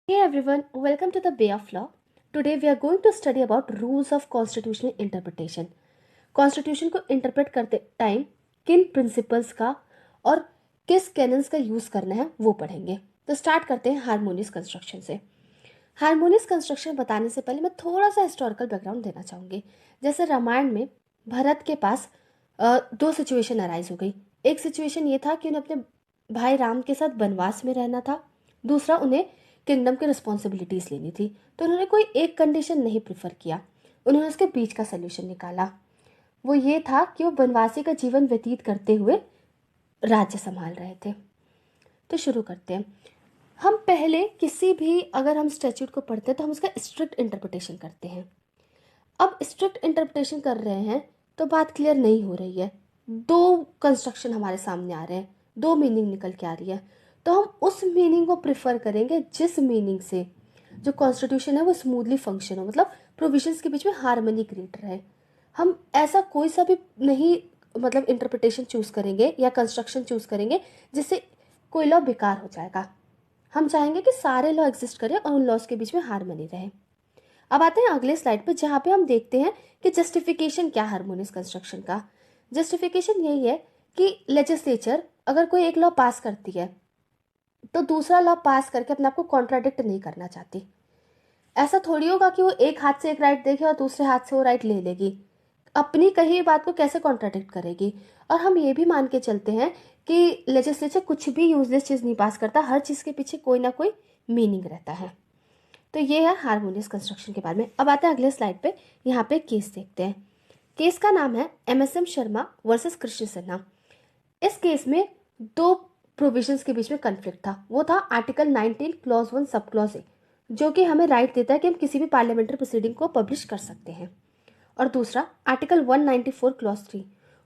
Hey everyone, welcome to the Bay of Law. Today we are going to study about rules of constitutional interpretation. Constitution को interpret करते time किन principles का और किस cannons का use करना है वो पढ़ेंगे। तो स्टार्ट करते हैं हारमोनियस कंस्ट्रक्शन से। हारमोनियस कंस्ट्रक्शन बताने से पहले मैं थोड़ा सा हिस्टोरिकल बैकग्राउंड देना चाहूँगी। जैसे रामायण में भरत के पास दो सिचुएशन अराइज हो गई। एक सिचुएशन ये था कि उन्हें अपने भाई राम के साथ वनवास में रहना था, दूसरा उन्हें किंगडम की रिस्पॉन्सिबिलिटीज़ लेनी थी। तो उन्होंने कोई एक कंडीशन नहीं प्रिफर किया, उन्होंने उसके बीच का सोल्यूशन निकाला। वो ये था कि वो वनवासी का जीवन व्यतीत करते हुए राज्य संभाल रहे थे। तो शुरू करते हैं। हम पहले किसी भी अगर हम स्टैट्यूट को पढ़ते हैं तो हम उसका स्ट्रिक्ट इंटरप्रिटेशन करते हैं। अब स्ट्रिक्ट इंटरप्रिटेशन कर रहे हैं तो बात क्लियर नहीं हो रही है। दो कंस्ट्रक्शन हमारे सामने आ रहे हैं, दो मीनिंग निकल के आ रही है। तो हम उस मीनिंग को प्रिफर करेंगे जिस मीनिंग से जो कॉन्स्टिट्यूशन है वो स्मूथली फंक्शन हो, मतलब प्रोविजंस के बीच में हार्मनी क्रिएट रहे। हम ऐसा कोई सा भी नहीं मतलब इंटरप्रिटेशन चूज करेंगे या कंस्ट्रक्शन चूज करेंगे जिससे कोई लॉ बेकार हो जाएगा। हम चाहेंगे कि सारे लॉ एग्जिस्ट करें और उन लॉज के बीच में हार्मनी रहे। अब आते हैं अगले स्लाइड पे जहाँ पे हम देखते हैं कि जस्टिफिकेशन क्या हार्मोनियस कंस्ट्रक्शन का। जस्टिफिकेशन यही है कि लेजिस्लेचर अगर कोई एक लॉ पास करती है तो दूसरा लॉ पास करके अपने आप को कॉन्ट्राडिक्ट नहीं करना चाहती। ऐसा थोड़ी होगा कि वो एक हाथ से एक राइट देखे और दूसरे हाथ से वो राइट ले लेगी। अपनी कही बात को कैसे कॉन्ट्राडिक्ट करेगी। और हम ये भी मान के चलते हैं कि लेजिस्लेचर कुछ भी यूजलेस चीज़ नहीं पास करता, हर चीज़ के पीछे कोई ना कोई मीनिंग रहता है। तो ये है हार्मोनियस कंस्ट्रक्शन के बारे में। अब आते हैं अगले स्लाइड पे, यहाँ पे केस देखते हैं। केस का नाम है MSM शर्मा वर्सेस कृष्ण सिन्हा। इस केस में दो प्रोविजंस के बीच में कन्फ्लिक्ट था। वो था article 19 clause 1 sub clause A, जो कि हमें राइट देता है कि हम किसी भी पार्लियामेंट्री प्रोसीडिंग को पब्लिश कर सकते हैं। और दूसरा आर्टिकल 194 क्लॉज 3,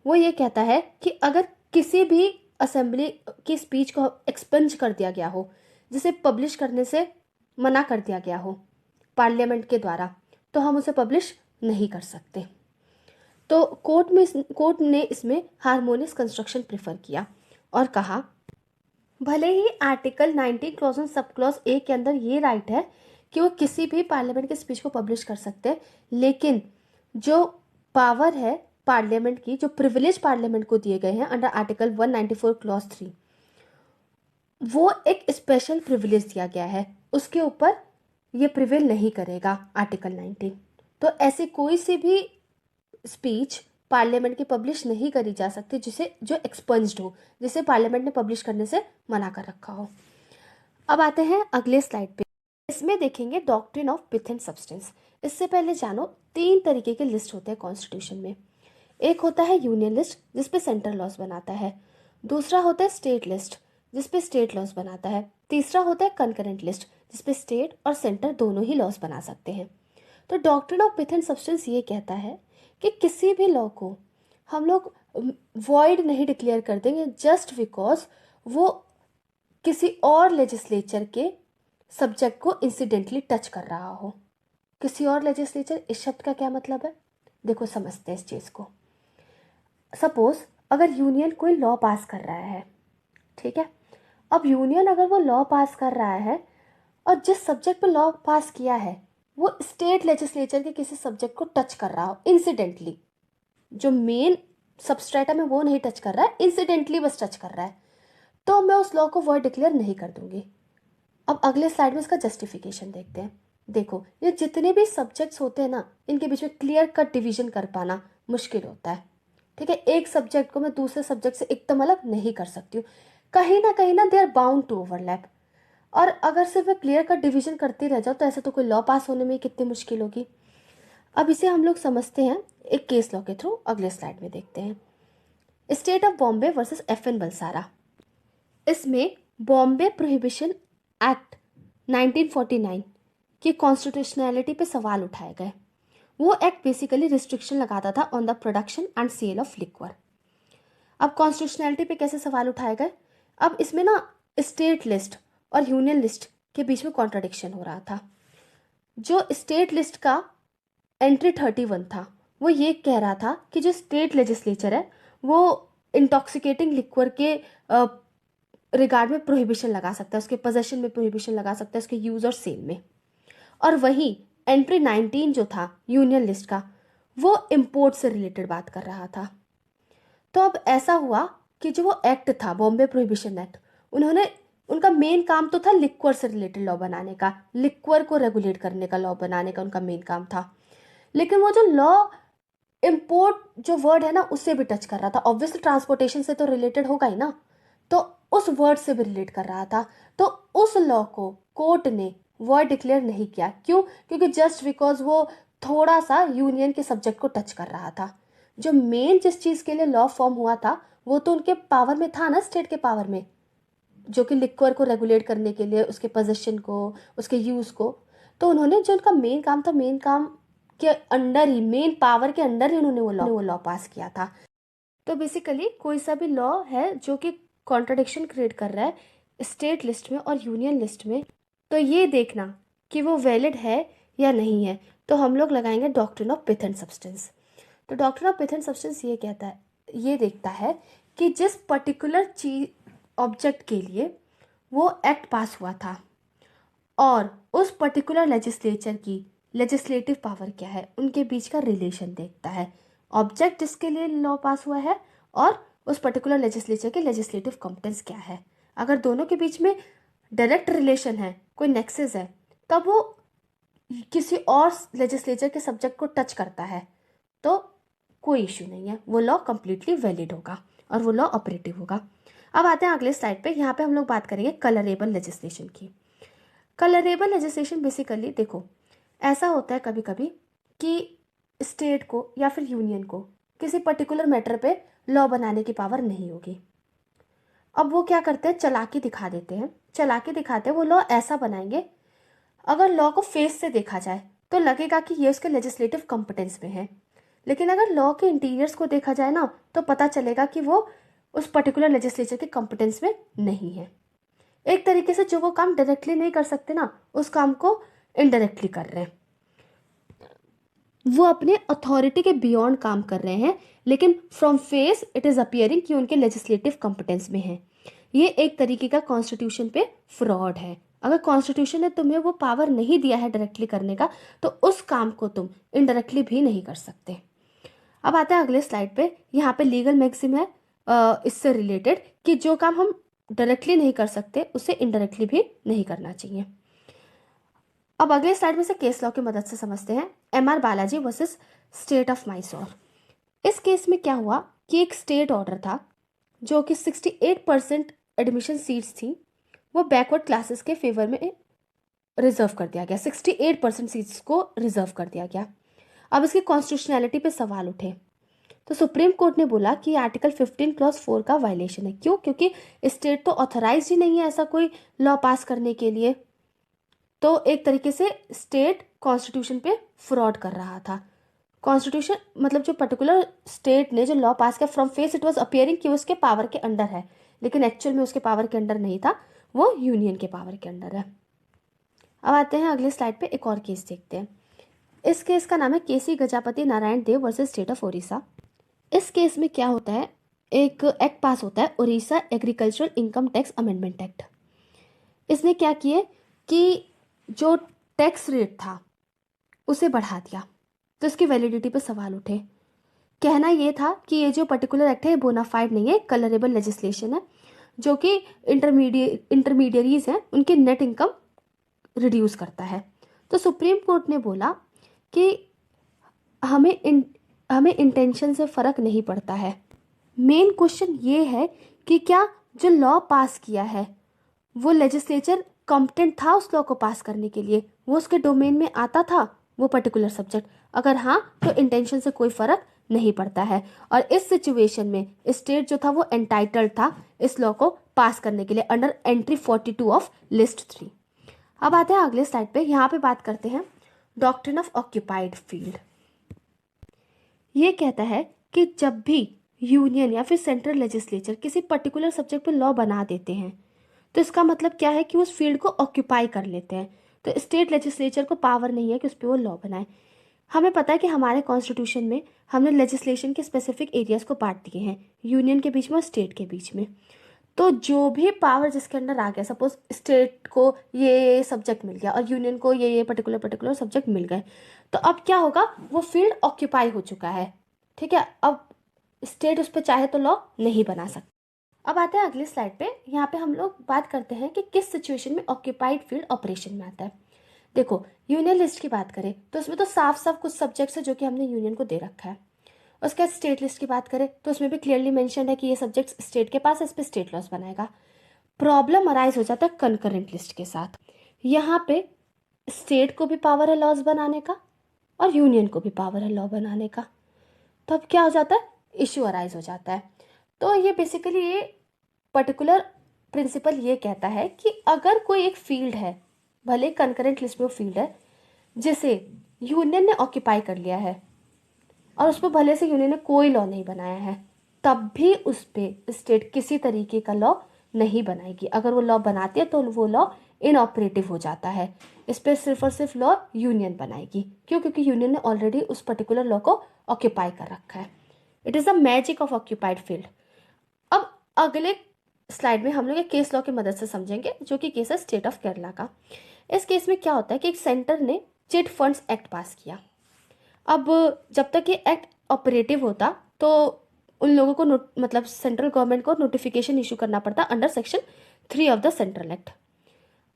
वो ये कहता है कि अगर किसी भी असेंबली की स्पीच को एक्सपंज कर दिया गया हो, जिसे पब्लिश करने से मना कर दिया गया हो पार्लियामेंट के द्वारा, तो हम उसे पब्लिश नहीं कर सकते। तो कोर्ट ने इसमें हार्मोनियस कंस्ट्रक्शन प्रेफर किया और कहा भले ही article 19 clause 1 sub clause A के अंदर ये राइट है कि वो किसी भी पार्लियामेंट के स्पीच को पब्लिश कर सकते हैं, लेकिन जो पावर है पार्लियामेंट की, जो प्रिविलेज पार्लियामेंट को दिए गए हैं अंडर आर्टिकल 194 क्लॉज 3, वो एक स्पेशल प्रिविलेज दिया गया है, उसके ऊपर ये प्रिवेल नहीं करेगा आर्टिकल 19। तो ऐसी कोई सी भी स्पीच पार्लियामेंट की पब्लिश नहीं करी जा सकती जिसे जो एक्सपंज्ड हो, जिसे पार्लियामेंट ने पब्लिश करने से मना कर रखा हो। अब आते हैं अगले स्लाइड पे। इसमें देखेंगे doctrine of pith and substance. इससे पहले जानो, तीन तरीके के लिस्ट होते हैं कॉन्स्टिट्यूशन में। एक होता है यूनियन लिस्ट जिसपे सेंट्रल लॉज बनाता है, दूसरा होता है स्टेट लिस्ट जिसपे स्टेट लॉज बनाता है, तीसरा होता है कंकरेंट लिस्ट जिसपे स्टेट और सेंटर दोनों ही लॉज बना सकते हैं। तो doctrine of pith and substance ये कहता है कि किसी भी लॉ को हम लोग वॉइड नहीं डिक्लेयर कर देंगे जस्ट बिकॉज वो किसी और लेजिस्लेचर के सब्जेक्ट को इंसिडेंटली टच कर रहा हो। किसी और लेजिस्लेचर, इस शब्द का क्या मतलब है, देखो समझते हैं इस चीज़ को। सपोज अगर यूनियन कोई लॉ पास कर रहा है, ठीक है। अब यूनियन अगर वो लॉ पास कर रहा है और जिस सब्जेक्ट पे लॉ पास किया है वो स्टेट लेजिस्लेचर के किसी सब्जेक्ट को टच कर रहा हो इंसिडेंटली, जो मेन सबस्ट्रेटम है वो नहीं टच कर रहा है, इंसिडेंटली बस टच कर रहा है, तो मैं उस लॉ को वर्ड डिक्लेयर नहीं कर दूंगी। अब अगले स्लाइड में इसका जस्टिफिकेशन देखते हैं। देखो, ये जितने भी सब्जेक्ट्स होते हैं ना, इनके बीच में क्लियर कट डिवीजन कर पाना मुश्किल होता है, ठीक है। एक सब्जेक्ट को मैं दूसरे सब्जेक्ट से एकदम अलग नहीं कर सकती हूँ, कहीं ना they are bound to overlap. और अगर सिर्फ मैं क्लियर कट डिवीजन करती रह जाऊँ तो ऐसे तो कोई लॉ पास होने में कितनी मुश्किल होगी। अब इसे हम लोग समझते हैं एक केस लॉ के थ्रू। अगले स्लाइड में देखते हैं state of Bombay versus FN Balsara. इसमें बॉम्बे प्रोहिबिशन एक्ट 1949 की कॉन्स्टिट्यूशनैलिटी पे सवाल उठाए गए। वो एक्ट बेसिकली रिस्ट्रिक्शन लगाता था on the production and sale of liquor. अब कॉन्स्टिट्यूशनैलिटी पे कैसे सवाल उठाए गए, अब इसमें ना स्टेट लिस्ट और यूनियन लिस्ट के बीच में कॉन्ट्राडिक्शन हो रहा था। जो स्टेट लिस्ट का एंट्री 31 था, वो ये कह रहा था कि जो स्टेट लेजिस्लेचर है वो इंटॉक्सिकेटिंग लिक्वर के रिगार्ड में प्रोहिबिशन लगा सकता है, उसके पोजेशन में प्रोहिबिशन लगा सकता है, उसके यूज और सेल में। और वही एंट्री 19 जो था यूनियन लिस्ट का, वो इम्पोर्ट से रिलेटेड बात कर रहा था। तो अब ऐसा हुआ कि जो वो एक्ट था, बॉम्बे प्रोहिबिशन एक्ट, उनका मेन काम तो था लिक्वर से रिलेटेड लॉ बनाने का, लिक्वर को रेगुलेट करने का लॉ बनाने का उनका मेन काम था। लेकिन वो जो लॉ इम्पोर्ट जो वर्ड है ना, उससे भी टच कर रहा था। ऑब्वियसली ट्रांसपोर्टेशन से तो रिलेटेड होगा ही ना, तो उस वर्ड से भी रिलेट कर रहा था। तो उस लॉ को कोर्ट ने वर्ड डिक्लेयर नहीं किया। क्यों? क्योंकि जस्ट बिकॉज वो थोड़ा सा यूनियन के सब्जेक्ट को टच कर रहा था। जो मेन जिस चीज़ के लिए लॉ फॉर्म हुआ था वो तो उनके पावर में था ना, स्टेट के पावर में, जो कि लिक्वर को रेगुलेट करने के लिए, उसके पोजेशन को, उसके यूज़ को। तो उन्होंने जो उनका मेन काम था, मेन काम के अंडर ही, मेन पावर के अंडर ही उन्होंने वो लॉ पास किया था। तो बेसिकली कोई सा भी लॉ है जो कि कॉन्ट्रडिक्शन क्रिएट कर रहा है स्टेट लिस्ट में और यूनियन लिस्ट में, तो ये देखना कि वो वैलिड है या नहीं है। तो हम लोग लगाएंगे doctrine of pith and substance. तो doctrine of pith and substance ये कहता है, ये देखता है कि जिस पर्टिकुलर चीज ऑब्जेक्ट के लिए वो एक्ट पास हुआ था और उस पर्टिकुलर लेजिस्लेचर की लेजिस्लेटिव पावर क्या है, उनके बीच का रिलेशन देखता है। ऑब्जेक्ट जिसके लिए लॉ पास हुआ है और उस पर्टिकुलर लेजिस्लेचर के लेजिस्लेटिव कॉम्पिटेंस क्या है। अगर दोनों के बीच में डायरेक्ट रिलेशन है, कोई नेक्सेस है, तब वो किसी और लेजिस्लेचर के सब्जेक्ट को टच करता है, तो कोई इश्यू नहीं है, वो लॉ कंप्लीटली वैलिड होगा और वो लॉ ऑपरेटिव होगा। अब आते हैं अगले स्लाइड पे। यहाँ पे हम लोग बात करेंगे कलरेबल लेजिस्लेशन की। कलरेबल लेजिस्लेशन बेसिकली देखो, ऐसा होता है कभी कभी कि स्टेट को या फिर यूनियन को किसी पर्टिकुलर मैटर पे लॉ बनाने की पावर नहीं होगी। अब वो क्या करते हैं, चालाकी दिखा देते हैं, चालाकी दिखाते हैं वो लॉ ऐसा बनाएंगे, अगर लॉ को फेस से देखा जाए तो लगेगा कि ये उसके लेजिस्लेटिव कॉम्पिटेंस में है, लेकिन अगर लॉ के इंटीरियर्स को देखा जाए ना तो पता चलेगा कि वो उस पर्टिकुलर लेजिस्लेचर के कॉम्पिटेंस में नहीं है। एक तरीके से जो वो काम डायरेक्टली नहीं कर सकते ना, उस काम को इनडायरेक्टली कर रहे हैं, वो अपने अथॉरिटी के बियॉन्ड काम कर रहे हैं, लेकिन from face it is appearing कि उनके लेजिस्लेटिव कॉम्पिटेंस में है। ये एक तरीके का कॉन्स्टिट्यूशन पे फ्रॉड है। अगर कॉन्स्टिट्यूशन ने तुम्हें वो पावर नहीं दिया है डायरेक्टली करने का, तो उस काम को तुम इनडायरेक्टली भी नहीं कर सकते। अब आते हैं अगले स्लाइड पे। यहाँ पे लीगल मैक्सिम है इससे रिलेटेड कि जो काम हम डायरेक्टली नहीं कर सकते उसे इनडायरेक्टली भी नहीं करना चाहिए। अब अगले स्लाइड में से केस लॉ की मदद से समझते हैं। MR. Balaji versus state of Mysore. इस केस में क्या हुआ कि एक स्टेट ऑर्डर था जो कि 68% एडमिशन सीट्स थी, वो बैकवर्ड क्लासेस के फेवर में रिजर्व कर दिया गया। 68% सीट्स को रिजर्व कर दिया गया। अब इसकी कॉन्स्टिट्यूशनैलिटी पे सवाल उठे, तो सुप्रीम कोर्ट ने बोला कि आर्टिकल 15 क्लॉज 4 का वायलेशन है। क्यों? क्योंकि स्टेट तो ऑथराइज ही नहीं है ऐसा कोई लॉ पास करने के लिए। तो एक तरीके से स्टेट कॉन्स्टिट्यूशन पे फ्रॉड कर रहा था। कॉन्स्टिट्यूशन मतलब जो पर्टिकुलर स्टेट ने जो लॉ पास किया, from face it was appearing कि उसके पावर के अंडर है, लेकिन एक्चुअल में उसके पावर के अंडर नहीं था, वो यूनियन के पावर के अंडर है। अब आते हैं अगले स्लाइड पे, एक और केस देखते हैं। इस केस का नाम है केसी गजापति नारायण देव वर्सेस स्टेट ऑफ ओडिशा। इस केस में क्या होता है, एक एक्ट पास होता है, Orissa agricultural income tax amendment act. इसने क्या किए कि जो टैक्स रेट था उसे बढ़ा दिया, तो इसकी वैलिडिटी पे सवाल उठे। कहना ये था कि ये जो पर्टिकुलर एक्ट है ये बोनाफाइड नहीं है, कलरेबल लेजिस्लेशन है, जो कि इंटरमीडियरीज हैं उनकी नेट इनकम रिड्यूस करता है। तो सुप्रीम कोर्ट ने बोला कि हमें इंटेंशन से फ़र्क नहीं पड़ता है। मेन क्वेश्चन ये है कि क्या जो लॉ पास किया है वो लेजिस्लेचर कॉम्पिटेंट था उस लॉ को पास करने के लिए, वो उसके डोमेन में आता था वो पर्टिकुलर सब्जेक्ट। अगर हाँ, तो इंटेंशन से कोई फ़र्क नहीं पड़ता है। और इस सिचुएशन में स्टेट जो था वो एंटाइटल्ड था इस लॉ को पास करने के लिए अंडर एंट्री 42 ऑफ लिस्ट 3। अब आते हैं अगले स्लाइड पे। यहाँ पे बात करते हैं डॉक्ट्रिन ऑफ ऑक्यूपाइड फील्ड। ये कहता है कि जब भी यूनियन या फिर सेंट्रल लेजिस्लेचर किसी पर्टिकुलर सब्जेक्ट पे लॉ बना देते हैं, तो इसका मतलब क्या है कि उस फील्ड को ऑक्यूपाई कर लेते हैं। तो स्टेट लेजिस्लेचर को पावर नहीं है कि उस पर वो लॉ बनाए। हमें पता है कि हमारे कॉन्स्टिट्यूशन में हमने लेजिस्लेशन के स्पेसिफिक एरियाज को बांट दिए हैं, यूनियन के बीच में और स्टेट के बीच में। तो जो भी पावर जिसके अंडर आ गया, सपोज स्टेट को ये सब्जेक्ट मिल गया और यूनियन को ये पर्टिकुलर सब्जेक्ट मिल गए, तो अब क्या होगा, वो फील्ड ऑक्यूपाई हो चुका है। ठीक है, अब स्टेट उस पर चाहे तो लॉ नहीं बना सकता। अब आते हैं अगली स्लाइड पे। यहाँ पे हम लोग बात करते हैं कि किस सिचुएशन में ऑक्यूपाइड फील्ड ऑपरेशन में आता है। देखो, यूनियन लिस्ट की बात करें तो उसमें तो साफ साफ कुछ सब्जेक्ट्स है जो कि हमने यूनियन को दे रखा है। उसके बाद स्टेट लिस्ट की बात करें तो उसमें भी क्लियरली मेंशन है कि ये सब्जेक्ट स्टेट के पास है, इस पर स्टेट लॉस बनाएगा। प्रॉब्लम अराइज हो जाता है कंकरेंट लिस्ट के साथ। यहाँ पे स्टेट को भी पावर है लॉस बनाने का और यूनियन को भी पावर है लॉ बनाने का। तो अब क्या हो जाता है, इश्यू अराइज हो जाता है। तो ये बेसिकली ये पर्टिकुलर प्रिंसिपल ये कहता है कि अगर कोई एक फील्ड है, भले कंकरेंट लिस्ट में वो फील्ड है जिसे यूनियन ने ऑक्यूपाई कर लिया है और उस पर भले से यूनियन ने कोई लॉ नहीं बनाया है, तब भी उस पर स्टेट किसी तरीके का लॉ नहीं बनाएगी। अगर वो लॉ बनाती है तो वो लॉ इनऑपरेटिव हो जाता है। इस पर सिर्फ और सिर्फ लॉ यूनियन बनाएगी। क्यों? क्योंकि यूनियन ने ऑलरेडी उस पर्टिकुलर लॉ को ऑक्यूपाई कर रखा है। It is the magic of occupied field. अब अगले स्लाइड में हम लोग एक केस लॉ की मदद से समझेंगे, जो कि केस है स्टेट ऑफ केरला का। इस केस में क्या होता है कि एक सेंटर ने चिट फंड्स एक्ट पास किया। अब जब तक ये एक्ट ऑपरेटिव होता तो उन लोगों को मतलब सेंट्रल गवर्नमेंट को नोटिफिकेशन इशू करना पड़ता under section 3 of the central act.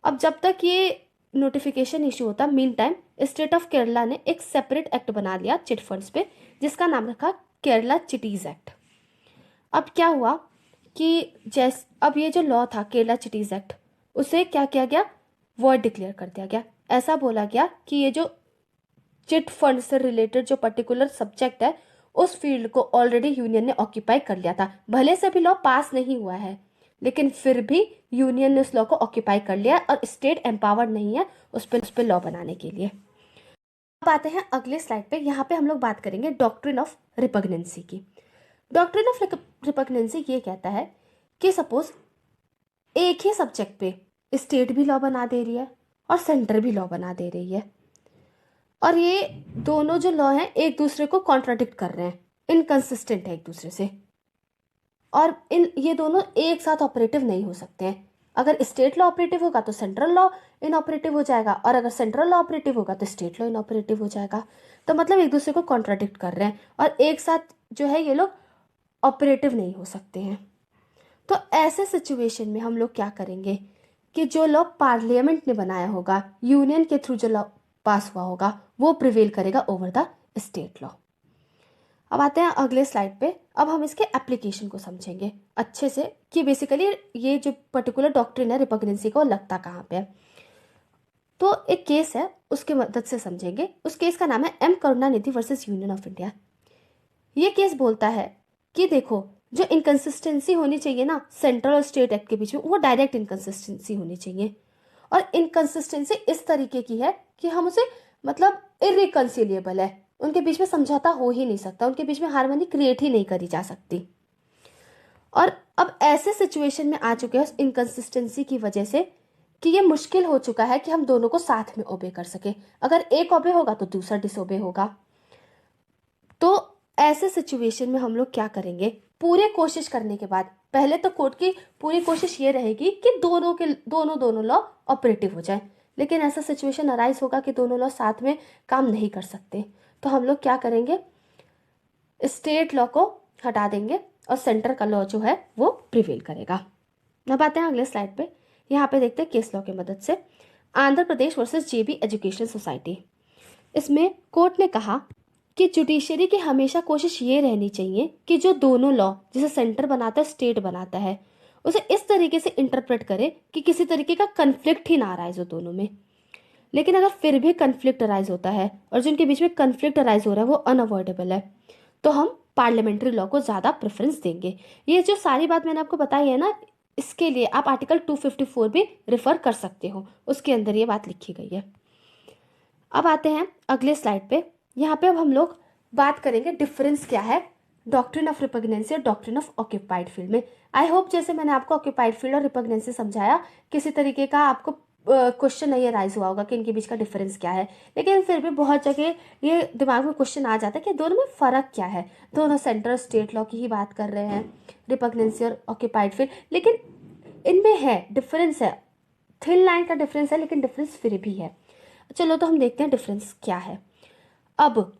अब जब तक ये नोटिफिकेशन इशू होता, mean time state of Kerala ने एक सेपरेट एक्ट बना लिया चिट फंड्स पे, जिसका नाम रखा केरला चिटीज एक्ट। अब क्या हुआ कि अब ये जो लॉ था केरला चिटीज एक्ट, उसे क्या किया गया, वॉइड डिक्लेयर कर दिया गया। ऐसा बोला गया कि ये जो चिट फंड से रिलेटेड जो पर्टिकुलर सब्जेक्ट है, उस फील्ड को ऑलरेडी यूनियन ने ऑक्यूपाई कर लिया था। भले से भी लॉ पास नहीं हुआ है, लेकिन फिर भी यूनियन ने उस लॉ को ऑक्यूपाई कर लिया और स्टेट एम्पावर्ड नहीं है उस पर लॉ बनाने के लिए। अब आते हैं अगले स्लाइड पे। यहाँ पे हम लोग बात करेंगे डॉक्ट्रिन ऑफ रिपग्नेंसी की। डॉक्ट्रिन ऑफ रिपग्नेंसी ये कहता है कि सपोज एक ही सब्जेक्ट पे स्टेट भी लॉ बना दे रही है और सेंटर भी लॉ बना दे रही है, और ये दोनों जो लॉ हैं एक दूसरे को कॉन्ट्राडिक्ट कर रहे हैं, इनकंसिस्टेंट है एक दूसरे से, और ये दोनों एक साथ ऑपरेटिव नहीं हो सकते हैं। अगर स्टेट लॉ ऑपरेटिव होगा तो सेंट्रल लॉ इनऑपरेटिव हो जाएगा, और अगर सेंट्रल लॉ ऑपरेटिव होगा तो स्टेट लॉ इनऑपरेटिव हो जाएगा। तो मतलब एक दूसरे को कॉन्ट्राडिक्ट कर रहे हैं और एक साथ जो है ये लोग ऑपरेटिव नहीं हो सकते हैं। तो ऐसे सिचुएशन में हम लोग क्या करेंगे कि जो लॉ पार्लियामेंट ने बनाया होगा, यूनियन के थ्रू जो लॉ पास हुआ होगा, वो प्रिवेल करेगा ओवर द स्टेट लॉ। अब आते हैं अगले स्लाइड पे। अब हम इसके एप्लीकेशन को समझेंगे अच्छे से कि बेसिकली ये जो पर्टिकुलर डॉक्ट्रिन है रिपग्नेंसी का, वो लगता कहाँ पे है। तो एक केस है, उसकी मदद से समझेंगे। उस केस का नाम है M Karunanidhi versus union of India. ये केस बोलता है कि देखो, जो इनकंसिस्टेंसी होनी चाहिए ना सेंट्रल और स्टेट एक्ट के बीच में, वो डायरेक्ट इनकंसिस्टेंसी होनी चाहिए। और इनकंसिस्टेंसी इस तरीके की है कि हम उसे मतलब इरिकंसिलिएबल है, उनके बीच में समझौता हो ही नहीं सकता, उनके बीच में हार्मनी क्रिएट ही नहीं करी जा सकती। और अब ऐसे सिचुएशन में आ चुके हैं उस इनकंसिस्टेंसी की वजह से कि ये मुश्किल हो चुका है कि हम दोनों को साथ में ओबे कर सके। अगर एक ओबे होगा तो दूसरा डिसोबे होगा। तो ऐसे सिचुएशन में हम लोग क्या करेंगे, पूरे कोशिश करने के बाद पहले तो कोर्ट की पूरी कोशिश ये रहेगी कि दोनों लॉ ऑपरेटिव हो जाए, लेकिन ऐसा सिचुएशन अराइज होगा कि दोनों लॉ साथ में काम नहीं कर सकते। तो हम लोग क्या करेंगे, स्टेट लॉ को हटा देंगे और सेंटर का लॉ जो है वो प्रिवेल करेगा। अब आते हैं अगले स्लाइड पे। यहाँ पे देखते हैं केस लॉ की मदद से आंध्र प्रदेश वर्सेस जेबी एजुकेशन सोसाइटी। इसमें कोर्ट ने कहा कि जुडिशरी की हमेशा कोशिश ये रहनी चाहिए कि जो दोनों लॉ जिसे सेंटर बनाता है स्टेट बनाता है, उसे इस तरीके से इंटरप्रेट करे कि किसी तरीके का कन्फ्लिक्ट ही ना अराइज हो दोनों में। लेकिन अगर फिर भी कन्फ्लिक्ट अराइज होता है और जिनके बीच में कन्फ्लिक्ट अराइज हो रहा है वो अनअवॉइडेबल है, तो हम पार्लियामेंट्री लॉ को ज़्यादा प्रेफरेंस देंगे। ये जो सारी बात मैंने आपको बताई है ना, इसके लिए आप आर्टिकल 254 भी रेफर कर सकते हो, उसके अंदर ये बात लिखी गई है। अब आते हैं अगले स्लाइड पे। यहाँ पे अब हम लोग बात करेंगे डिफरेंस क्या है डॉक्ट्रिन ऑफ रिपग्नेंसी और डॉक्ट्रिन ऑफ ऑक्यूपाइड फील्ड में। आई होप जैसे मैंने आपको ऑक्यूपाइड फील्ड और रिपग्नेंसी समझाया, किसी तरीके का आपको क्वेश्चन नहीं राइज हुआ होगा कि इनके बीच का डिफरेंस क्या है, लेकिन फिर भी बहुत जगह ये दिमाग में क्वेश्चन आ जाता है कि दोनों में फ़र्क क्या है। दोनों सेंट्रल स्टेट लॉ की ही बात कर रहे हैं, रिपग्नेंसी और ऑक्यूपाइड फील्ड, लेकिन इनमें है डिफरेंस है, थिन लाइन का डिफरेंस है, लेकिन डिफरेंस फिर भी है। चलो तो हम देखते हैं डिफरेंस क्या है। अब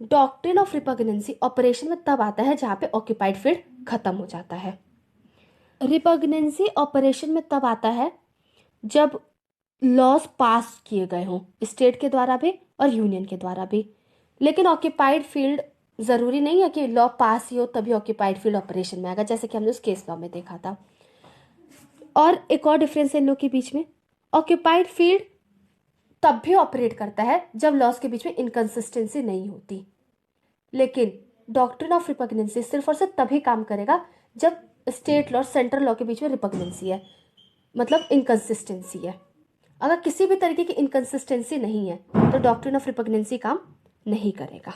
डॉक्ट्रिन ऑफ रिपग्नेंसी ऑपरेशन में तब आता है जहाँ पे ऑक्यूपाइड फील्ड खत्म हो जाता है। रिपग्नेंसी ऑपरेशन में तब आता है जब लॉज पास किए गए हों, स्टेट के द्वारा भी और यूनियन के द्वारा भी। लेकिन ऑक्यूपाइड फील्ड ज़रूरी नहीं है कि लॉ पास ही हो तभी ऑक्यूपाइड फील्ड ऑपरेशन में आएगा, जैसे कि हमने उस केस लॉ में देखा था। और एक और डिफरेंस है इन लोग के बीच में, ऑक्यूपाइड फील्ड तब भी ऑपरेट करता है जब लॉज के बीच में इनकंसिस्टेंसी नहीं होती, लेकिन डॉक्ट्रिन ऑफ रिपग्नेंसी सिर्फ और सिर्फ तभी काम करेगा जब स्टेट लॉ और सेंट्रल लॉ के बीच में रिपग्नेंसी है, मतलब इनकंसिस्टेंसी है। अगर किसी भी तरीके की इनकंसिस्टेंसी नहीं है तो डॉक्ट्रिन ऑफ रिपग्नेंसी काम नहीं करेगा।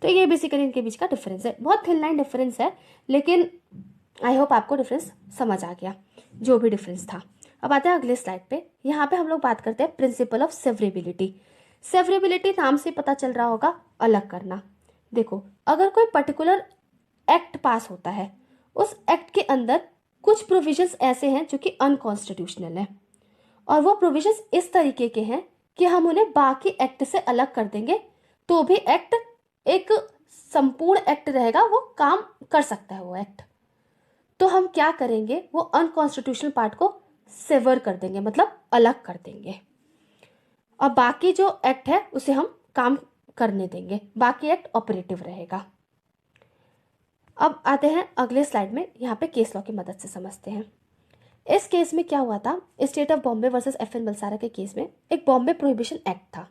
तो ये बेसिकली इनके बीच का डिफरेंस है, बहुत थिन लाइन डिफरेंस है, लेकिन आई होप आपको डिफरेंस समझ आ गया, जो भी डिफरेंस था। अब आते हैं अगले स्लाइड पे। यहाँ पे हम लोग बात करते हैं प्रिंसिपल ऑफ सेवरेबिलिटी। सेवरेबिलिटी नाम से पता चल रहा होगा, अलग करना। देखो, अगर कोई पर्टिकुलर एक्ट पास होता है, उस एक्ट के अंदर कुछ प्रोविजंस ऐसे हैं जो कि अनकॉन्स्टिट्यूशनल है, और वो प्रोविजंस इस तरीके के हैं कि हम उन्हें बाकी एक्ट से अलग कर देंगे तो भी एक्ट एक संपूर्ण एक्ट रहेगा, वो काम कर सकता है वो एक्ट। तो हम क्या करेंगे, वो अनकॉन्स्टिट्यूशनल पार्ट को सेवर कर देंगे, मतलब अलग कर देंगे, और बाकी जो एक्ट है उसे हम काम करने देंगे, बाकी एक्ट ऑपरेटिव रहेगा। अब आते हैं अगले स्लाइड में, यहाँ पे केस लॉ की मदद से समझते हैं। इस केस में क्या हुआ था, state of Bombay versus FN Balsara के केस में एक बॉम्बे प्रोहिबिशन एक्ट था।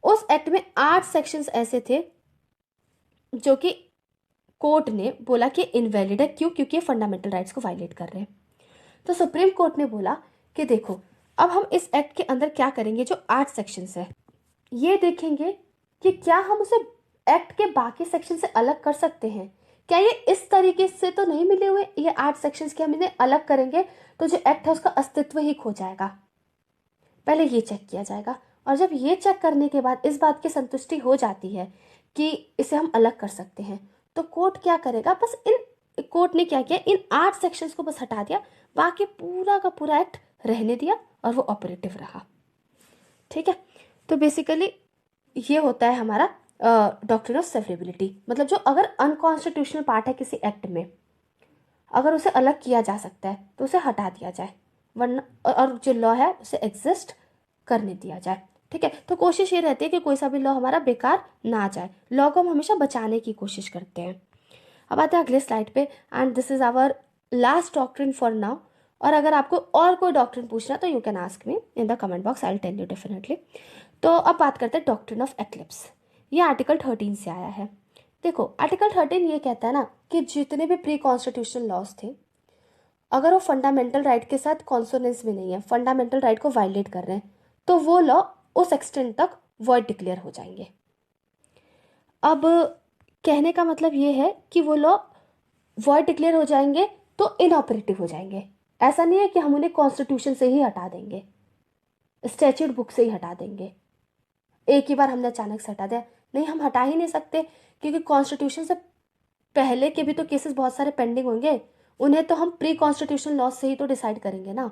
उस एक्ट में 8 सेक्शंस ऐसे थे जो कि कोर्ट ने बोला कि इनवैलिड है। क्यों? क्योंकि ये फंडामेंटल राइट्स को वायलेट कर रहे हैं। तो सुप्रीम कोर्ट ने बोला कि देखो, अब हम इस एक्ट के अंदर क्या करेंगे, जो 8 सेक्शंस है ये देखेंगे कि क्या हम उसे एक्ट के बाकी सेक्शन से अलग कर सकते हैं, क्या ये इस तरीके से तो नहीं मिले हुए, ये 8 सेक्शंस के हम इन्हें अलग करेंगे तो जो एक्ट है उसका अस्तित्व ही खो जाएगा। पहले ये चेक किया जाएगा, और जब ये चेक करने के बाद इस बात की संतुष्टि हो जाती है कि इसे हम अलग कर सकते हैं, तो कोर्ट क्या करेगा, बस कोर्ट ने क्या किया, इन 8 सेक्शंस को बस हटा दिया, बाकी पूरा का पूरा एक्ट रहने दिया और वो ऑपरेटिव रहा। ठीक है, तो बेसिकली ये होता है हमारा डॉक्ट्रिन ऑफ सेवरेबिलिटी, मतलब जो अगर अनकॉन्स्टिट्यूशनल पार्ट है किसी एक्ट में, अगर उसे अलग किया जा सकता है तो उसे हटा दिया जाए, वरना और जो लॉ है उसे एग्जिस्ट करने दिया जाए। ठीक है, तो कोशिश ये रहती है कि कोई सा भी लॉ हमारा बेकार ना जाए, लॉ को हम हमेशा बचाने की कोशिश करते हैं। अब आते हैं अगले स्लाइड पे, and this is our last doctrine for now. और अगर आपको और कोई डॉक्ट्रिन पूछना तो you can ask me in the comment box, I will tell you definitely. तो अब बात करते हैं डॉक्ट्रिन ऑफ एक्लिप्स। ये आर्टिकल 13 से आया है। देखो, आर्टिकल 13 ये कहता है ना कि जितने भी प्री कॉन्स्टिट्यूशनल लॉज थे, अगर वो फंडामेंटल राइट के साथ कॉन्सोनेंस में नहीं है, फंडामेंटल राइट को वायलेट कर रहे हैं, तो वो लॉ उस एक्सटेंट तक वॉइड डिक्लेयर हो जाएंगे। अब कहने का मतलब ये है कि वो लॉ वॉइड डिक्लेयर हो जाएंगे तो इनऑपरेटिव हो जाएंगे। ऐसा नहीं है कि हम उन्हें कॉन्स्टिट्यूशन से ही हटा देंगे, स्टैच्यूट बुक से ही हटा देंगे, एक ही बार हमने अचानक से हटा दिया। नहीं, हम हटा ही नहीं सकते, क्योंकि कॉन्स्टिट्यूशन से पहले के भी तो केसेस बहुत सारे पेंडिंग होंगे, उन्हें तो हम प्री कॉन्स्टिट्यूशनल लॉ से ही तो डिसाइड करेंगे ना।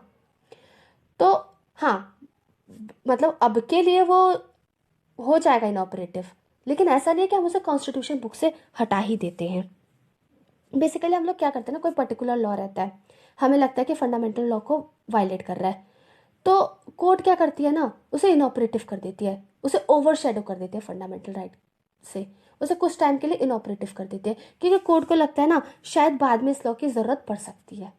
तो हाँ, मतलब अब के लिए वो हो जाएगा इनऑपरेटिव, लेकिन ऐसा नहीं है कि हम उसे कॉन्स्टिट्यूशन बुक से हटा ही देते हैं। बेसिकली हम लोग क्या करते हैं ना, कोई पर्टिकुलर लॉ रहता है, हमें लगता है कि फंडामेंटल लॉ को वायलेट कर रहा है, तो कोर्ट क्या करती है ना, उसे इनऑपरेटिव कर देती है, उसे ओवरशैडो कर देती है फंडामेंटल राइट से, उसे कुछ टाइम के लिए इनऑपरेटिव कर देती है, क्योंकि कोर्ट को लगता है ना शायद बाद में इस लॉ की ज़रूरत पड़ सकती है।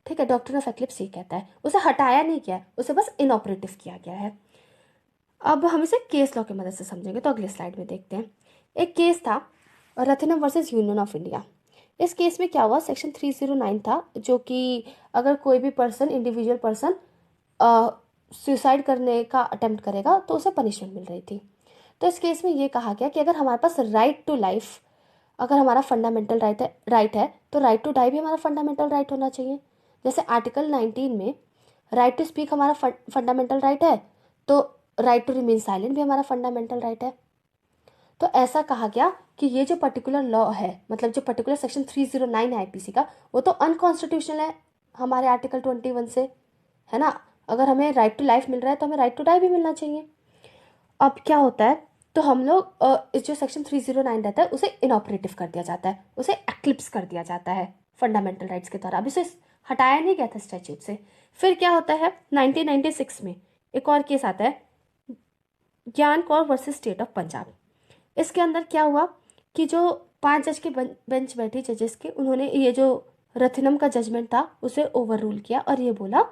ठीक है, डॉक्ट्रिन ऑफ एक्लिप्स ये कहता है, उसे हटाया नहीं गया, उसे बस इनऑपरेटिव किया गया है। अब हम इसे केस लॉ की मदद से समझेंगे, तो अगले स्लाइड में देखते हैं। एक केस था Ratnam versus union of India. इस केस में क्या हुआ, सेक्शन 309 था, जो कि अगर कोई भी पर्सन, इंडिविजुअल पर्सन सुसाइड करने का अटेम्प्ट करेगा तो उसे पनिशमेंट मिल रही थी। तो इस केस में ये कहा गया कि अगर हमारे पास राइट टू लाइफ, अगर हमारा फंडामेंटल राइट है तो राइट टू डाई भी हमारा फंडामेंटल राइट होना चाहिए। जैसे आर्टिकल 19 में राइट टू स्पीक हमारा फंडामेंटल राइट है, तो राइट टू रिमेन साइलेंट भी हमारा फंडामेंटल राइट है। तो ऐसा कहा गया कि ये जो पर्टिकुलर लॉ है, मतलब जो पर्टिकुलर सेक्शन 309 है आईपीसी का, वो तो अनकॉन्स्टिट्यूशनल है हमारे आर्टिकल 21 से, है ना। अगर हमें राइट टू लाइफ मिल रहा है तो हमें राइट टू डाई भी मिलना चाहिए। अब क्या होता है, तो हम लोग इस जो सेक्शन 309 रहता है उसे इनऑपरेटिव कर दिया जाता है, उसे एक्लिप्स कर दिया जाता है फंडामेंटल राइट्स के द्वारा। अब इसे हटाया नहीं गया था स्टैच्यूट से। फिर क्या होता है, 1996 में एक और केस आता है, ज्ञान Kaur versus state of Punjab. इसके अंदर क्या हुआ कि जो 5 जज के बेंच बैठी जजेस के, उन्होंने ये जो रथिनम का जजमेंट था उसे ओवर रूल किया और ये बोला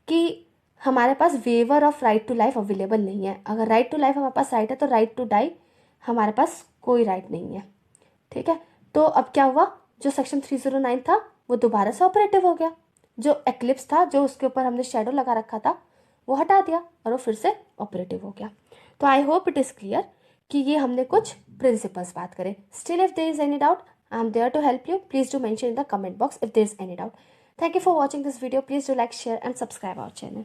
कि हमारे पास waiver of right to life available नहीं है। अगर राइट टू लाइफ हमारे पास राइट है तो राइट टू डाई हमारे पास कोई राइट नहीं है। ठीक है, तो अब क्या हुआ, जो सेक्शन 309 था वो दोबारा से ऑपरेटिव हो गया। जो एक्लिप्स था, जो उसके ऊपर हमने शेडो लगा रखा था, वो हटा दिया और वो फिर से ऑपरेटिव हो गया। तो I hope it is clear कि ये हमने कुछ प्रिंसिपल्स बात करें। Still if there is any doubt, I am there to help you. Please do mention in the comment box if there is any doubt. Thank you for watching this video. Please do like, share and subscribe our channel.